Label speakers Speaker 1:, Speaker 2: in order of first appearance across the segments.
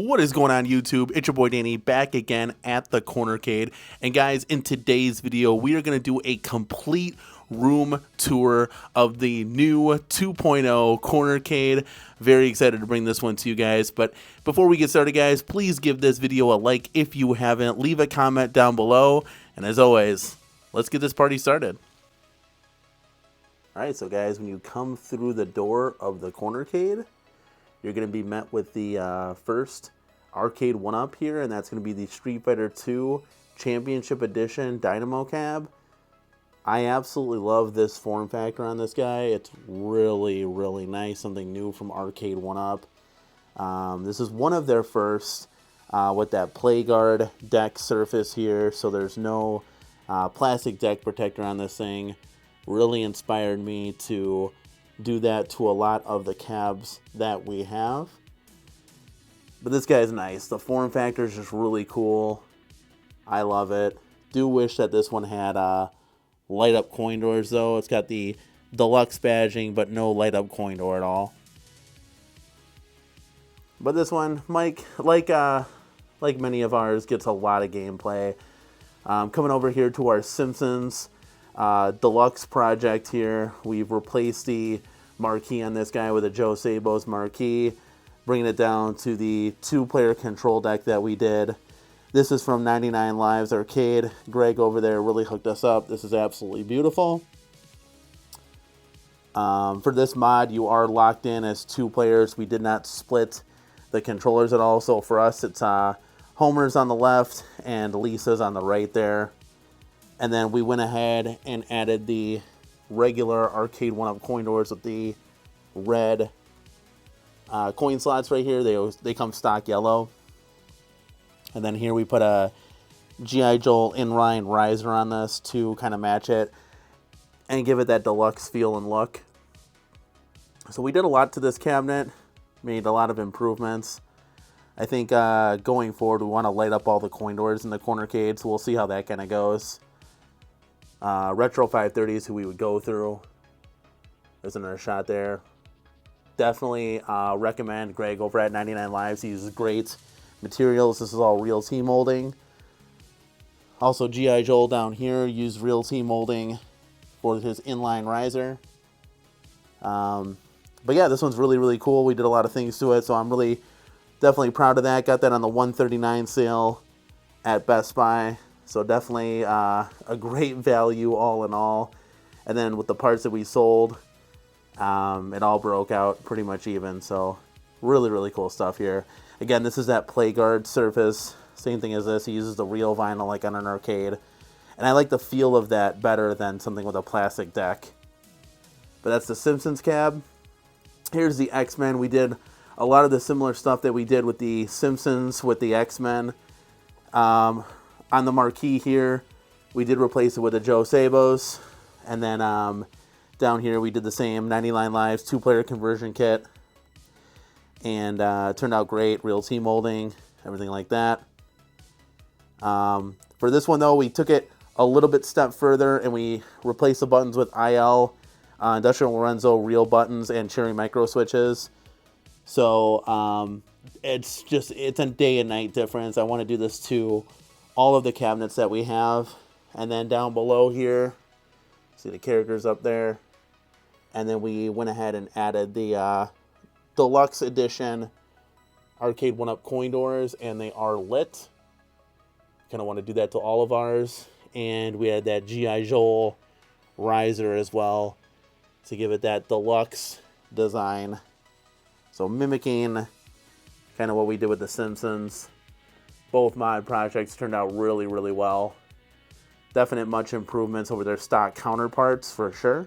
Speaker 1: What is going on, YouTube? It's your boy Danny back again at the CornerCade. And guys, in today's video, we are going to do a complete room tour of the new 2.0 CornerCade. Very excited to bring this one to you guys. But before we get started, guys, please give this video a like if you haven't. Leave a comment down below. And as always, let's get this party started. Alright, so guys, when you come through the door of the CornerCade, you're going to be met with the first arcade 1-up here, and that's going to be the Street Fighter 2 Championship Edition Dynamo Cab. I absolutely love this form factor on this guy. It's really, really nice. Something new from Arcade 1-up. This is one of their first with that play guard deck surface here, so there's no plastic deck protector on this thing. Really inspired me to do that to a lot of the cabs that we have. But this guy's nice. The form factor is just really cool. I love it. Do wish that this one had light up coin doors though. It's got the deluxe badging but no light up coin door at all. But this one, Mike, like many of ours, gets a lot of gameplay. Coming over here to our Simpsons deluxe project here, we've replaced the marquee on this guy with a Joe Sabos marquee, bringing it down to the 2-player control deck that we did. This is from 99 Lives Arcade. Greg over there really hooked us up. This is absolutely beautiful. For this mod, you are locked in as 2 players. We did not split the controllers at all, so for us it's Homer's on the left and Lisa's on the right there. And then we went ahead and added the regular Arcade 1-up coin doors with the red coin slots right here. They come stock yellow. And then here we put a G.I. Joe inline riser on this to kind of match it and give it that deluxe feel and look. So we did a lot to this cabinet, made a lot of improvements. I think going forward we want to light up all the coin doors in the CornerCade, so we'll see how that kind of goes. Retro 530 is who we would go through. There's another shot there. Definitely recommend Greg over at 99 Lives. He uses great materials. This is all real T molding. Also, G.I. Joel down here used real T molding for his inline riser. But yeah, this one's really, really cool. We did a lot of things to it, so I'm really definitely proud of that. Got that on the 139 sale at Best Buy. So definitely a great value all in all. And then with the parts that we sold, it all broke out pretty much even. So really, really cool stuff here. Again, this is that play guard surface. Same thing as this. He uses the real vinyl like on an arcade. And I like the feel of that better than something with a plastic deck. But that's the Simpsons cab. Here's the X-Men. We did a lot of the similar stuff that we did with the Simpsons with the X-Men. On the marquee here, we did replace it with a Joe Sabos. And then down here, we did the same 99 Lives 2-player conversion kit. And it turned out great. Real T molding, everything like that. For this one, though, we took it a little bit step further, and we replaced the buttons with IL, Industrial Lorenzo real buttons, and Cherry micro switches. So it's a day and night difference. I want to do this to all of the cabinets that we have. And then down below here, see the characters up there. And then we went ahead and added the deluxe edition Arcade 1-up coin doors, and they are lit. Kind of want to do that to all of ours. And we had that G.I. Joel riser as well to give it that deluxe design. So mimicking kind of what we did with the Simpsons. Both mod projects turned out really, really well. Definite much improvements over their stock counterparts for sure.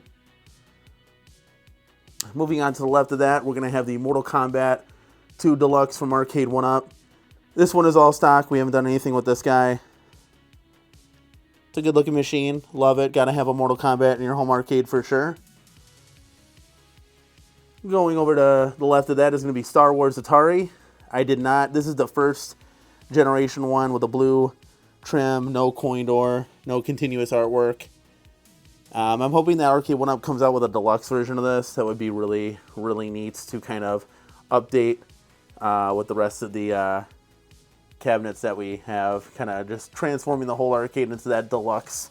Speaker 1: Moving on to the left of that, we're going to have the Mortal Kombat 2 Deluxe from Arcade 1-up. This one is all stock. We haven't done anything with this guy. It's a good looking machine. Love it. Got to have a Mortal Kombat in your home arcade for sure. Going over to the left of that is going to be Star Wars Atari. I did not. This is the first generation one with a blue trim, no coin door, no continuous artwork. I'm hoping that Arcade 1-up comes out with a deluxe version of this. That would be really, really neat to kind of update with the rest of the cabinets that we have, kind of just transforming the whole arcade into that deluxe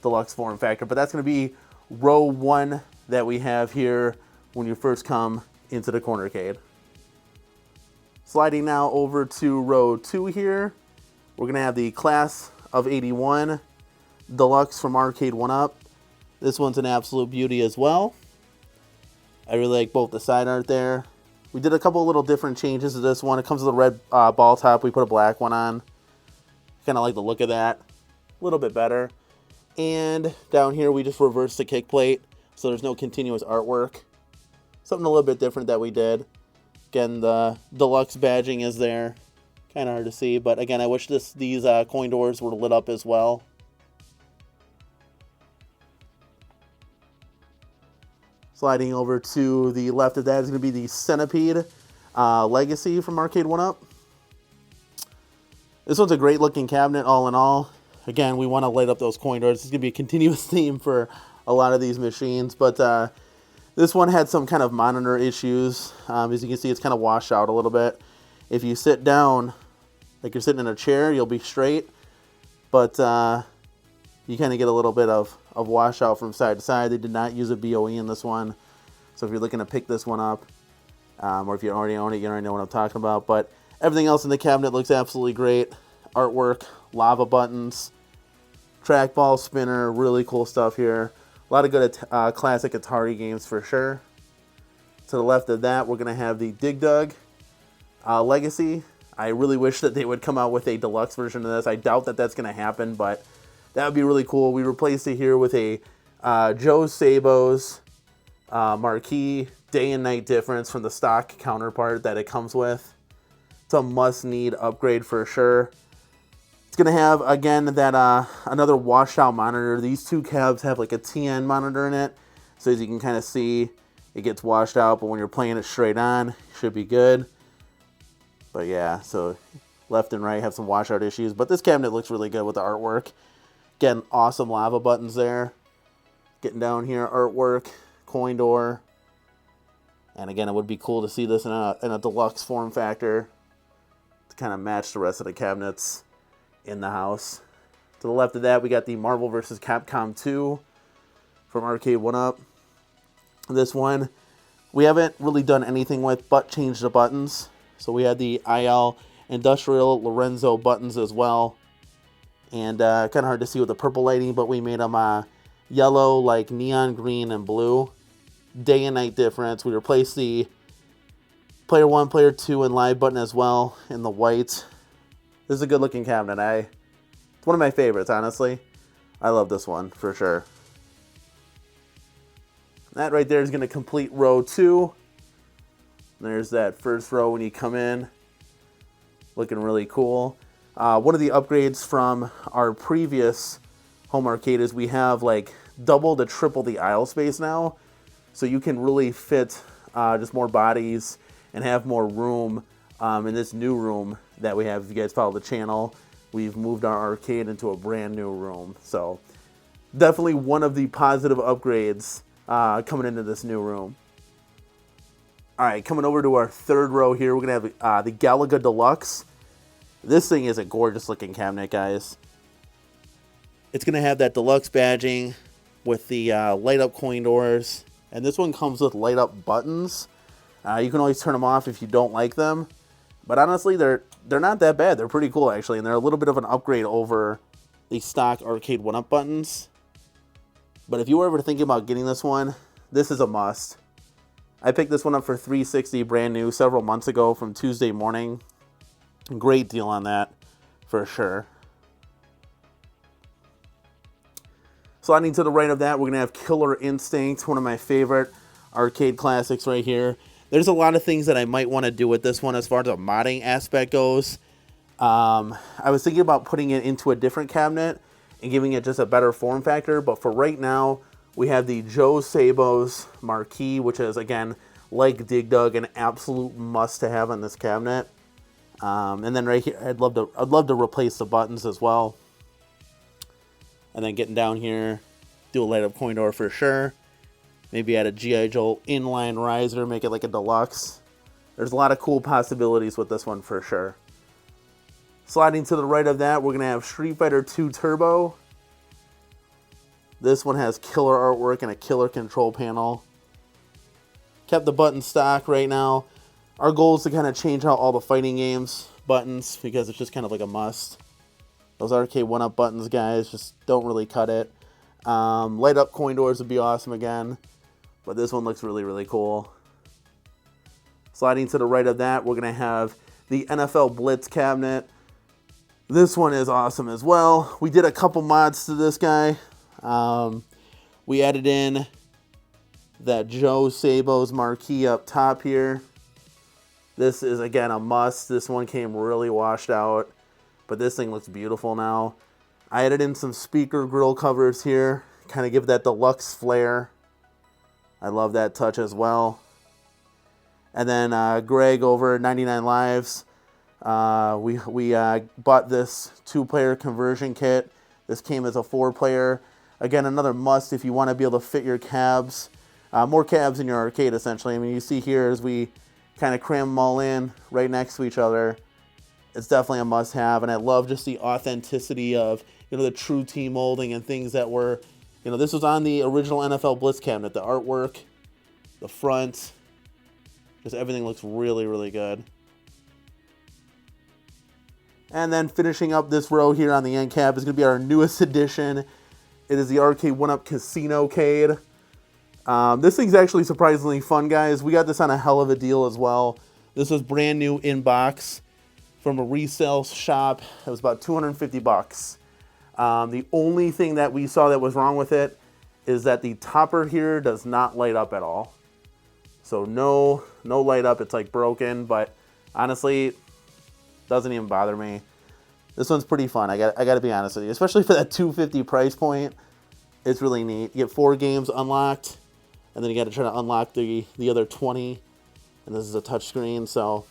Speaker 1: form factor. But that's going to be row 1 that we have here when you first come into the CornerCade. Sliding now over to row 2 here, we're going to have the Class of 81 Deluxe from Arcade 1-Up. This one's an absolute beauty as well. I really like both the side art there. We did a couple little different changes to this one. It comes with a red ball top. We put a black one on. Kind of like the look of that. A little bit better. And down here we just reversed the kick plate, so there's no continuous artwork. Something a little bit different that we did. Again, the deluxe badging is there. Kind of hard to see, but again, I wish these coin doors were lit up as well. Sliding over to the left of that is going to be the Centipede Legacy from Arcade 1-Up. This one's a great looking cabinet all in all. Again, we want to light up those coin doors. It's going to be a continuous theme for a lot of these machines, but this one had some kind of monitor issues. As you can see, it's kind of washed out a little bit. If you sit down like you're sitting in a chair, you'll be straight, but you kind of get a little bit of washout from side to side. They did not use a BOE in this one, so if you're looking to pick this one up, or if you already own it, you already know what I'm talking about. But everything else in the cabinet looks absolutely great. Artwork, lava buttons, trackball spinner, really cool stuff here. A lot of good classic Atari games for sure. To the left of that, we're going to have the Dig Dug Legacy. I really wish that they would come out with a deluxe version of this. I doubt that that's going to happen, but that would be really cool. We replaced it here with a Joe Sabo's marquee day and night difference from the stock counterpart that it comes with. It's a must-need upgrade for sure. It's going to have, again, that another washout monitor. These two cabs have like a TN monitor in it. So as you can kind of see, it gets washed out, but when you're playing it straight on, it should be good. But yeah, so left and right have some washout issues. But this cabinet looks really good with the artwork. Again, awesome lava buttons there. Getting down here, artwork, coin door. And again, it would be cool to see this in a deluxe form factor to kind of match the rest of the cabinets in the house. To the left of that, we got the Marvel vs. Capcom 2 from Arcade 1-Up. This one, we haven't really done anything with but changed the buttons. So we had the IL Industrial Lorenzo buttons as well. And kind of hard to see with the purple lighting, but we made them yellow, like neon green and blue. Day and night difference. We replaced the Player 1, Player 2, and Live button as well in the white. This is a good looking cabinet. It's one of my favorites, honestly. I love this one for sure. That right there is going to complete row 2. There's that first row when you come in. Looking really cool. One of the upgrades from our previous home arcade is we have like double to triple the aisle space now. So you can really fit just more bodies and have more room in this new room that we have. If you guys follow the channel, we've moved our arcade into a brand new room. So definitely one of the positive upgrades coming into this new room. All right, coming over to our third row here, we're going to have the Galaga Deluxe. This thing is a gorgeous looking cabinet, guys. It's going to have that deluxe badging with the light up coin doors. And this one comes with light up buttons. You can always turn them off if you don't like them. But honestly, they're not that bad. They're pretty cool, actually. And they're a little bit of an upgrade over the stock Arcade 1-Up buttons. But if you were ever thinking about getting this one, this is a must. I picked this one up for $360 brand new several months ago from Tuesday Morning. Great deal on that for sure. Sliding to the right of that, we're going to have Killer Instinct, one of my favorite arcade classics right here. There's a lot of things that I might want to do with this one as far as the modding aspect goes. I was thinking about putting it into a different cabinet and giving it just a better form factor, but for right now, we have the Joe Sabo's marquee, which is, again, like Dig Dug, an absolute must to have on this cabinet. And then right here, I'd love to replace the buttons as well. And then getting down here, do a light up coin door for sure. Maybe add a G.I. Joe inline riser, make it like a deluxe. There's a lot of cool possibilities with this one for sure. Sliding to the right of that, we're going to have Street Fighter 2 Turbo. This one has killer artwork and a killer control panel. Kept the button stock right now. Our goal is to kind of change out all the fighting games buttons because it's just kind of like a must. Those arcade 1-up buttons, guys, just don't really cut it. Light up coin doors would be awesome again, but this one looks really, really cool. Sliding to the right of that, we're going to have the NFL Blitz cabinet. This one is awesome as well. We did a couple mods to this guy. We added in that Joe Sabo's marquee up top here. This is, again, a must. This one came really washed out, but this thing looks beautiful now. I added in some speaker grill covers here, kind of give that deluxe flair. I love that touch as well. And then Greg over at 99 Lives, we bought this 2-player conversion kit. This came as a 4-player. Again, another must if you want to be able to fit your cabs, more cabs in your arcade essentially. I mean, you see here as we kind of cram them all in right next to each other. It's definitely a must-have, and I love just the authenticity of, you know, the true team molding and things that were, you know, this was on the original NFL Blitz cabinet. The artwork, the front, just everything looks really, really good. And then finishing up this row here on the end cap is going to be our newest addition. It is the Arcade 1-Up CornerCade. This thing's actually surprisingly fun, guys. We got this on a hell of a deal as well. This was brand new in box from a resale shop. It was about 250 bucks. The only thing that we saw that was wrong with it is that the topper here does not light up at all. So no light up. It's like broken, but honestly, doesn't even bother me. This one's pretty fun. I got to be honest with you, especially for that $250 price point. It's really neat. You get 4 games unlocked, and then you got to try to unlock the other 20. And this is a touchscreen, so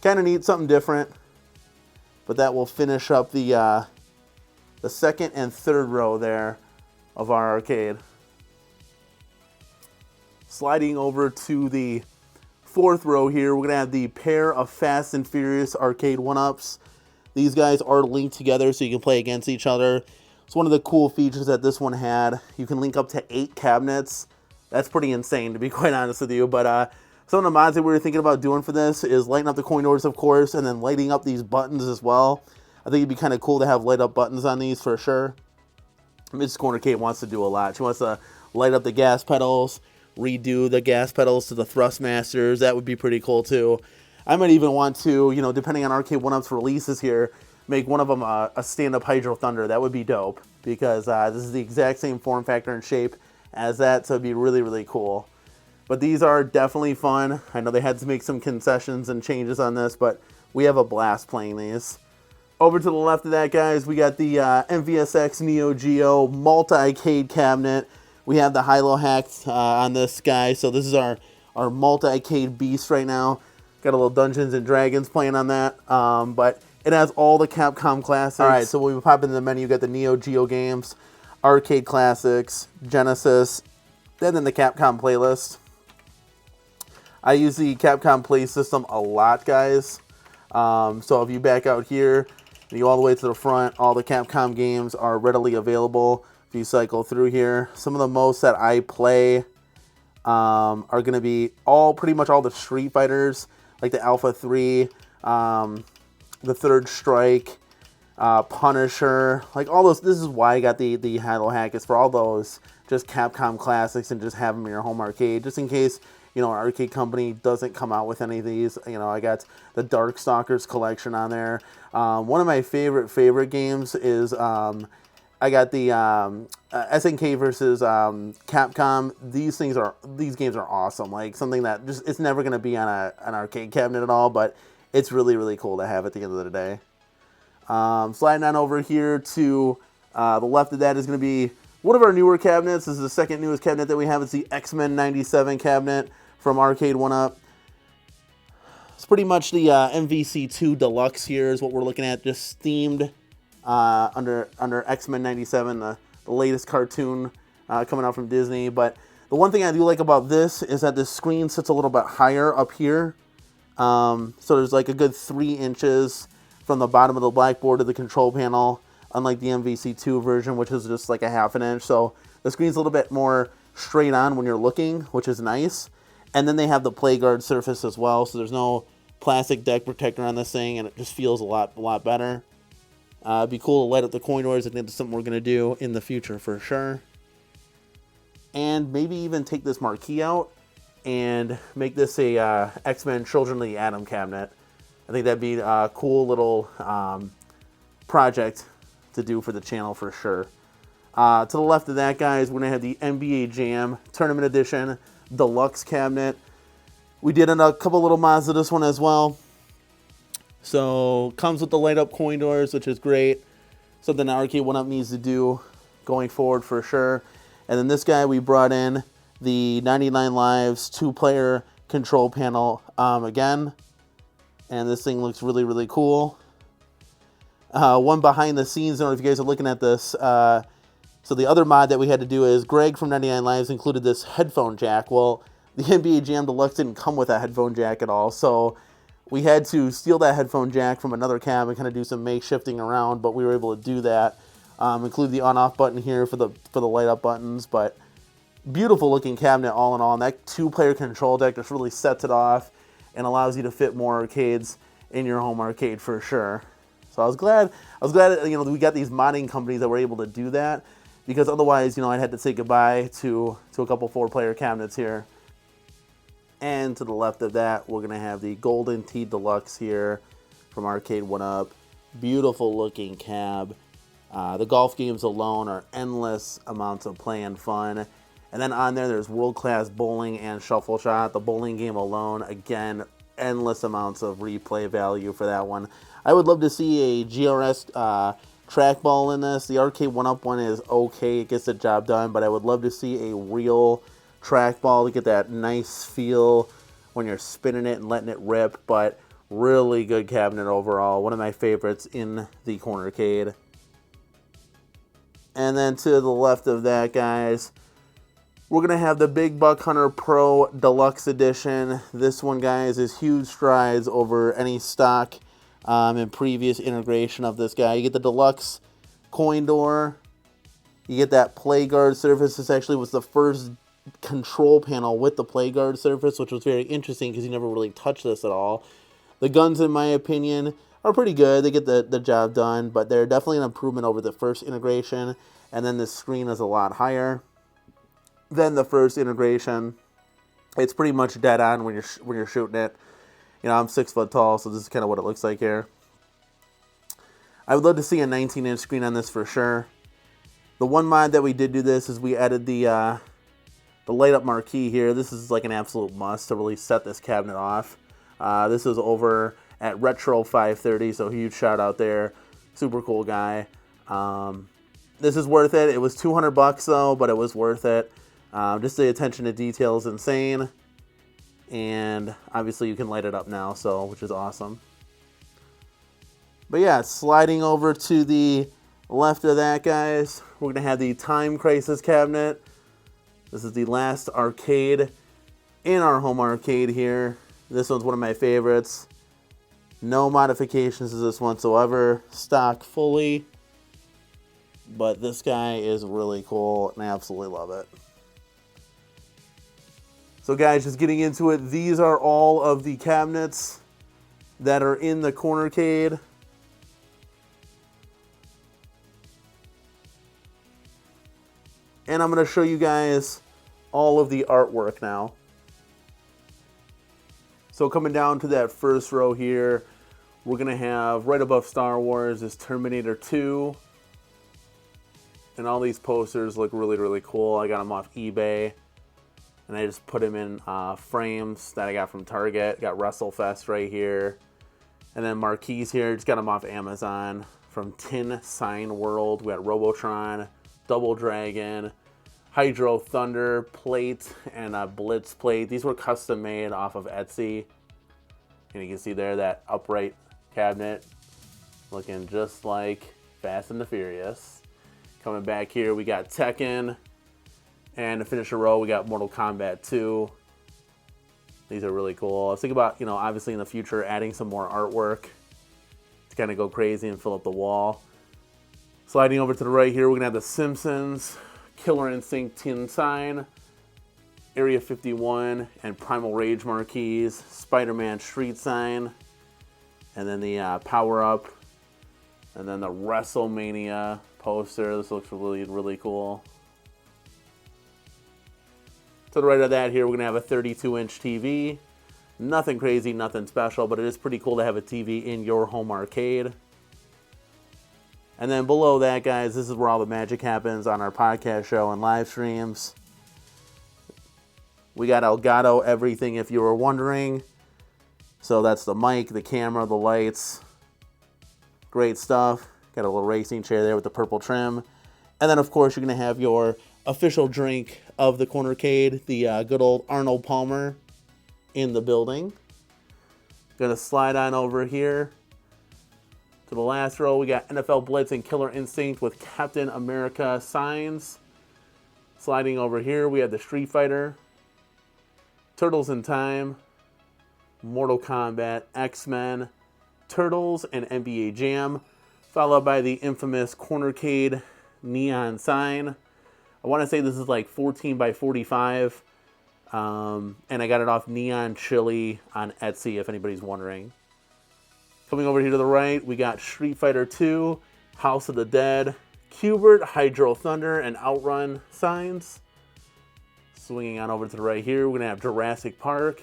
Speaker 1: kind of neat, something different. But that will finish up the second and third row there of our arcade. Sliding over to the fourth row here, we're going to have the pair of Fast and Furious arcade 1-ups. These guys are linked together so you can play against each other. It's one of the cool features that this one had. You can link up to 8 cabinets. That's pretty insane, to be quite honest with you. But some of the mods that we were thinking about doing for this is lighting up the coin doors, of course, and then lighting up these buttons as well. I think it'd be kind of cool to have light up buttons on these for sure. Miss CornerCade wants to do a lot. She wants to light up the gas pedals, redo the gas pedals to the Thrustmasters. That would be pretty cool too. I might even want to, you know, depending on Arcade 1-Up's releases here, make one of them a stand-up Hydro Thunder. That would be dope because this is the exact same form factor and shape as that, so it'd be really, really cool. But these are definitely fun. I know they had to make some concessions and changes on this, but we have a blast playing these. Over to the left of that, guys, we got the MVSX Neo Geo multi-cade cabinet. We have the high-low hacks on this guy, so this is our multi-cade beast right now. Got a little Dungeons and Dragons playing on that, but it has all the Capcom classics. All right, so when we pop into the menu, you got the Neo Geo games, arcade classics, Genesis, then the Capcom playlist. I use the Capcom Play system a lot, guys. So if you back out here, you go all the way to the front, all the Capcom games are readily available. If you cycle through here, some of the most that I play are going to be pretty much all the Street Fighters, like the Alpha 3, the Third Strike, Punisher, like all those. This is why I got the Halo Hack, is for all those just Capcom classics and just have them in your home arcade, just in case, you know, our arcade company doesn't come out with any of these. You know, I got the Darkstalkers collection on there. One of my favorite games is I got the SNK versus Capcom. These games are awesome. Like something that just, it's never going to be on an arcade cabinet at all, but it's really, really cool to have at the end of the day. Sliding on over here to the left of that is going to be one of our newer cabinets. This is the second newest cabinet that we have. It's the X-Men 97 cabinet from Arcade 1-Up. It's pretty much the MVC2 Deluxe here is what we're looking at, just themed under X-Men 97, the latest cartoon coming out from Disney. But the one thing I do like about this is that this screen sits a little bit higher up here. So there's like a good 3 inches from the bottom of the blackboard to the control panel, unlike the MVC2 version, which is just like a 1/2 inch. So the screen's a little bit more straight on when you're looking, which is nice. And then they have the play guard surface as well, so there's no plastic deck protector on this thing, and it just feels a lot better. It'd be cool to light up the coin doors. I think that's something we're going to do in the future for sure. And maybe even take this marquee out and make this a X-Men Children of the Atom cabinet. I think that'd be a cool little project to do for the channel for sure. To the left of that, guys, we're going to have the NBA Jam Tournament Edition Deluxe cabinet. We did a couple little mods of this one as well. So, comes with the light up coin doors, which is great. Something that Arcade 1-Up needs to do going forward for sure. And then this guy, we brought in the 99 Lives 2-player control panel again. And this thing looks really cool. One behind the scenes, I don't know if you guys are looking at this. So the other mod that we had to do is Greg from 99 Lives included this headphone jack. Well, the NBA Jam Deluxe didn't come with a headphone jack at all. So we had to steal that headphone jack from another cab and kind of do some makeshifting around, but we were able to do that. Include the on-off button here for the light-up buttons, but beautiful looking cabinet all in all. And that 2-player control deck just really sets it off and allows you to fit more arcades in your home arcade for sure. So I was glad we got these modding companies that were able to do that, because otherwise, I'd had to say goodbye to a couple 4-player cabinets here. And to the left of that, we're going to have the Golden Tee Deluxe here from Arcade 1-Up. Beautiful looking cab. The golf games alone are endless amounts of play and fun. And then on there's world-class bowling and shuffle shot. The bowling game alone, again, endless amounts of replay value for that one. I would love to see a GRS trackball in this. The Arcade 1-Up one is okay. It gets the job done, but I would love to see a real trackball to get that nice feel when you're spinning it and letting it rip. But really good cabinet overall. One of my favorites in the CornerCade. And then to the left of that, guys, we're going to have the Big Buck Hunter Pro Deluxe Edition. This one, guys, is huge strides over any stock and previous integration of this guy. You get the deluxe coin door. You get that play guard surface. This actually was the first control panel with the play guard surface, which was very interesting because you never really touched this at all. The guns, in my opinion, are pretty good. They get the job done, but they're definitely an improvement over the first integration. And then the screen is a lot higher than the first integration. It's pretty much dead on when you're shooting it. I'm 6 foot tall, so this is kind of what it looks like here. I would love to see a 19-inch screen on this for sure. The one mod that we did do this is we added the light up marquee here. This is like an absolute must to really set this cabinet off. This is over at Retro 530, so huge shout out there. Super cool guy. This is worth it. It was $200 though, but it was worth it. Just the attention to detail is insane. And obviously you can light it up now, which is awesome. But yeah, sliding over to the left of that, guys, we're going to have the Time Crisis cabinet. This is the last arcade in our home arcade here. This one's one of my favorites. No modifications to this whatsoever. Stock fully. But this guy is really cool, and I absolutely love it. So guys, just getting into it, these are all of the cabinets that are in the CornerCade. And I'm going to show you guys all of the artwork now. So coming down to that first row here, we're going to have right above Star Wars is Terminator 2. And all these posters look really cool. I got them off eBay. And I just put them in frames that I got from Target. Got WrestleFest right here. And then marquees here, just got them off Amazon from Tin Sign World. We got Robotron, Double Dragon, Hydro Thunder plate, and a Blitz plate. These were custom made off of Etsy. And you can see there that upright cabinet looking just like Fast and the Furious. Coming back here, we got Tekken. And to finish the row, we got Mortal Kombat 2. These are really cool. I was thinking about, obviously in the future adding some more artwork to kind of go crazy and fill up the wall. Sliding over to the right here, we're going to have the Simpsons, Killer Instinct tin sign, Area 51 and Primal Rage marquees, Spider-Man street sign, and then the power-up, and then the WrestleMania poster. This looks really, really cool. To the right of that here, we're going to have a 32-inch TV. Nothing crazy, nothing special, but it is pretty cool to have a TV in your home arcade. And then below that, guys, this is where all the magic happens on our podcast show and live streams. We got Elgato everything, if you were wondering. So that's the mic, the camera, the lights. Great stuff. Got a little racing chair there with the purple trim. And then, of course, you're going to have your official drink of the CornerCade, the good old Arnold Palmer in the building. Going to slide on over here to the last row. We got NFL Blitz and Killer Instinct with Captain America signs. Sliding over here, we have the Street Fighter, Turtles in Time, Mortal Kombat, X-Men, Turtles, and NBA Jam, followed by the infamous CornerCade neon sign. I want to say this is like 14 by 45, and I got it off Neon Chili on Etsy, if anybody's wondering. Coming over here to the right, we got Street Fighter 2, House of the Dead, Qbert, Hydro Thunder, and Outrun signs. Swinging on over to the right here, we're going to have Jurassic Park,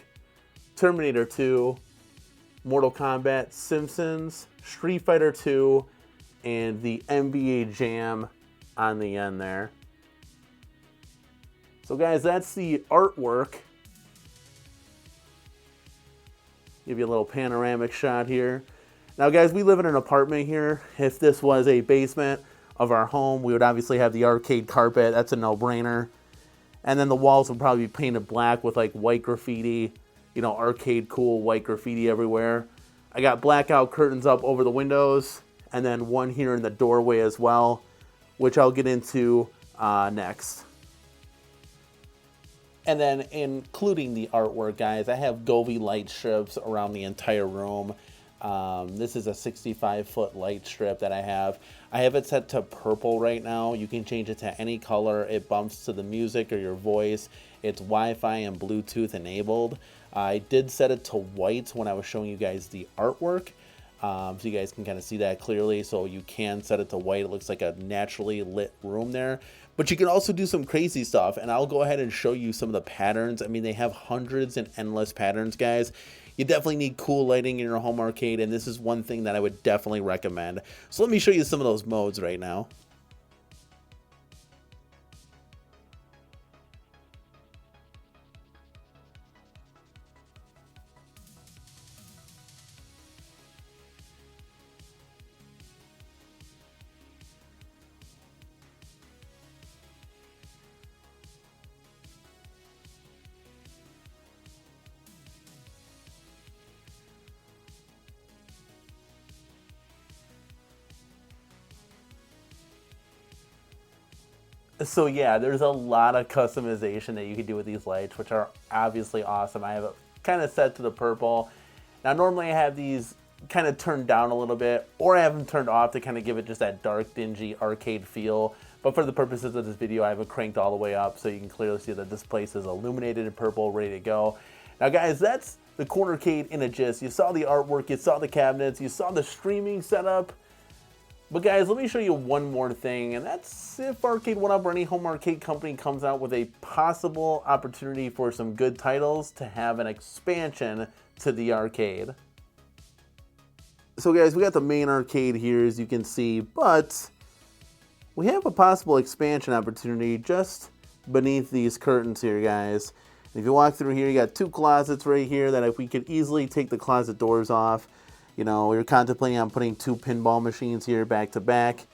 Speaker 1: Terminator 2, Mortal Kombat, Simpsons, Street Fighter 2, and the NBA Jam on the end there. So guys, that's the artwork. Give you a little panoramic shot here. Now guys, we live in an apartment here. If this was a basement of our home, we would obviously have the arcade carpet. That's a no-brainer. And then the walls would probably be painted black with like white graffiti, arcade cool white graffiti everywhere. I got blackout curtains up over the windows, and then one here in the doorway as well, which I'll get into next. And then including the artwork, guys, I have Govee light strips around the entire room. This is a 65-foot light strip that I have. I have it set to purple right now. You can change it to any color. It bumps to the music or your voice. It's Wi-Fi and Bluetooth enabled. I did set it to white when I was showing you guys the artwork. So you guys can kind of see that clearly. So you can set it to white. It looks like a naturally lit room there. But you can also do some crazy stuff, and I'll go ahead and show you some of the patterns. I mean, they have hundreds and endless patterns, guys. You definitely need cool lighting in your home arcade, and this is one thing that I would definitely recommend. So let me show you some of those modes right now. So yeah, there's a lot of customization that you can do with these lights, which are obviously awesome. I have it kind of set to the purple. Now normally I have these kind of turned down a little bit, or I have them turned off to kind of give it just that dark, dingy arcade feel. But for the purposes of this video, I have it cranked all the way up so you can clearly see that this place is illuminated in purple, ready to go. Now guys, that's the CornerCade in a gist. You saw the artwork, you saw the cabinets, you saw the streaming setup. But guys, let me show you one more thing, and that's if Arcade1Up or any home arcade company comes out with a possible opportunity for some good titles to have an expansion to the arcade. So guys, we got the main arcade here, as you can see, but we have a possible expansion opportunity just beneath these curtains here, guys. And if you walk through here, you got two closets right here that if we could easily take the closet doors off. We were contemplating on putting two pinball machines here back to back.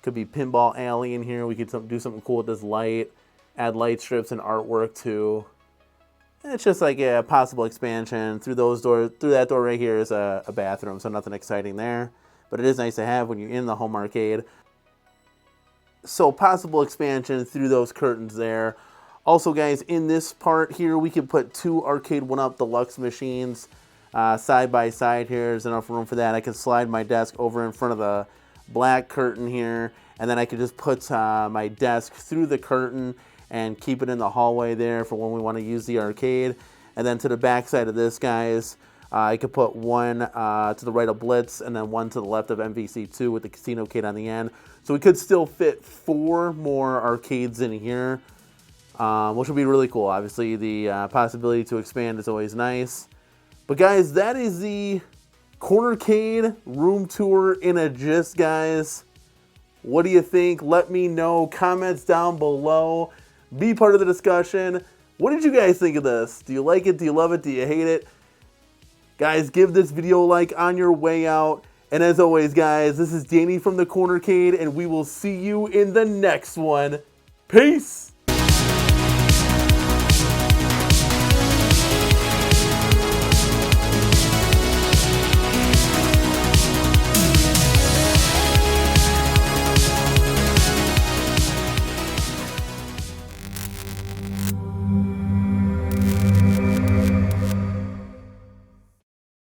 Speaker 1: Could be Pinball Alley in here. We could do something cool with this light. Add light strips and artwork too. And it's just like a possible expansion. Through those doors, through that door right here is a bathroom, so nothing exciting there. But it is nice to have when you're in the home arcade. So possible expansion through those curtains there. Also, guys, in this part here, we can put 2 Arcade 1-Up Deluxe machines side by side here. There's enough room for that. I can slide my desk over in front of the black curtain here, and then I can just put my desk through the curtain and keep it in the hallway there for when we want to use the arcade. And then to the back side of this, guys, I could put one to the right of Blitz and then one to the left of MVC2 with the CasinoCade on the end. So we could still fit 4 more arcades in here, which would be really cool. Obviously, the possibility to expand is always nice. But guys, that is the CornerCade room tour in a gist, guys. What do you think? Let me know. Comments down below. Be part of the discussion. What did you guys think of this? Do you like it? Do you love it? Do you hate it? Guys, give this video a like on your way out. And as always, guys, this is Danny from the CornerCade, and we will see you in the next one. Peace!